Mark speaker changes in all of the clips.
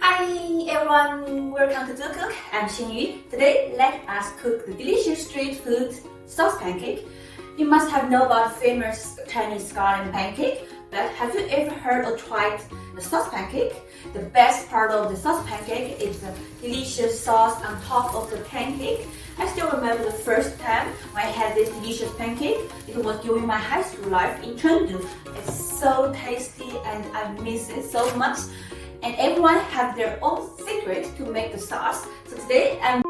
Speaker 1: Hi everyone, welcome to Zhucook. I'm Xinyu. Today, let us cook the delicious street food sauce pancake. You must have known about famous Chinese garden pancake, but have you ever heard or tried the sauce pancake? The best part of the sauce pancake is the delicious sauce on top of the pancake. I still remember the first time when I had this delicious pancake. It was during my high school life in Chengdu. It's so tasty and I miss it so much. And everyone has their own secret to make the sauce. So today I'm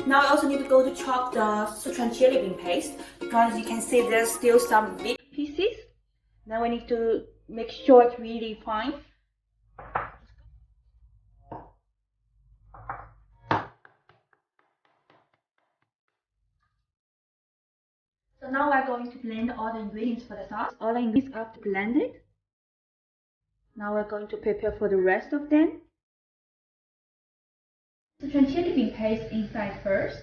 Speaker 1: Now I also need to go to chop the Sichuan chili bean paste because you can see there's still some big pieces. Now we need to make sure it's really fine. So now we're going to blend all the ingredients for the sauce. All the ingredients are blended. Now we're going to prepare for the rest of them. Sichuan chili bean paste inside first.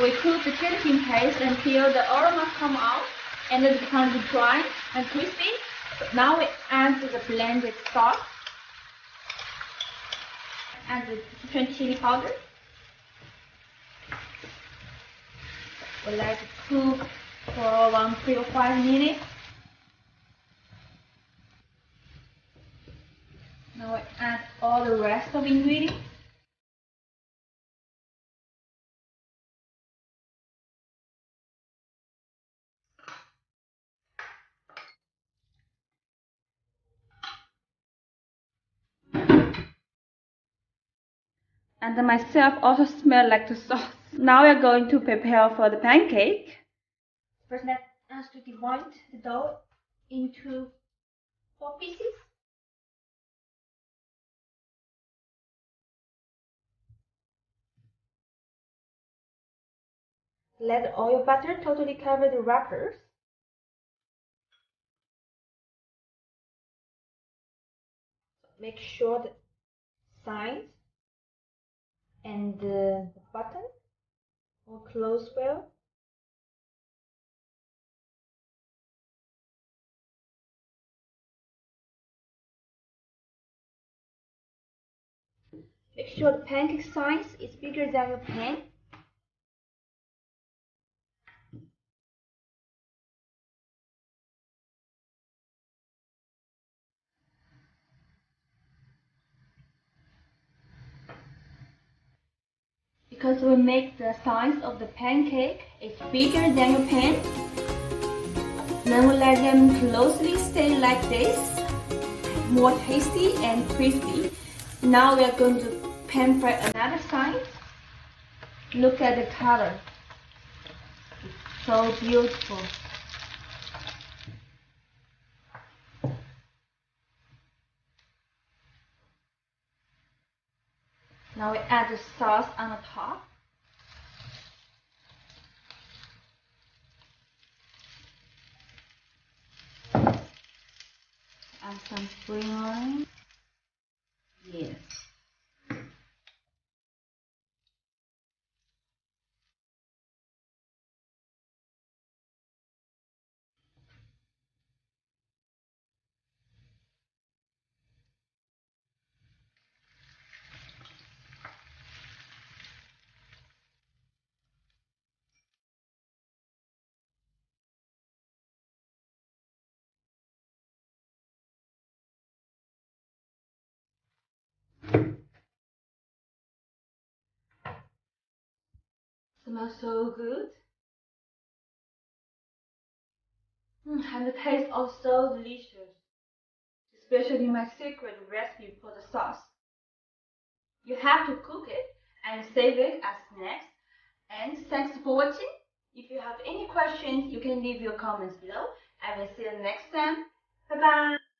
Speaker 1: We cook the chili bean paste until the aroma come out and it becomes dry and crispy. Now we add the blended sauce. Add the Sichuan chili powder. We let it cook for around 3 or 5 minutes. Now I add all the rest of the ingredients. And myself also smell like the sauce. Now we are going to prepare for the pancake. First let us to divide the dough into 4 pieces. Let the oil butter totally cover the wrappers. Make sure the sides and the button will close well. Make sure the pancake size is bigger than your pan. because we make the size of the pancake is bigger than your pan. Then we let them closely stay like this. more tasty and crispy. Now we are going to pan fry another side. Look at the color. It's so beautiful. Now we add the sauce on the top. Add some spring onion. Yes. Smells so good. And the taste also delicious. Especially my secret recipe for the sauce. You have to cook it and save it as snacks. And thanks for watching. If you have any questions, you can leave your comments below. I will see you next time. Bye bye.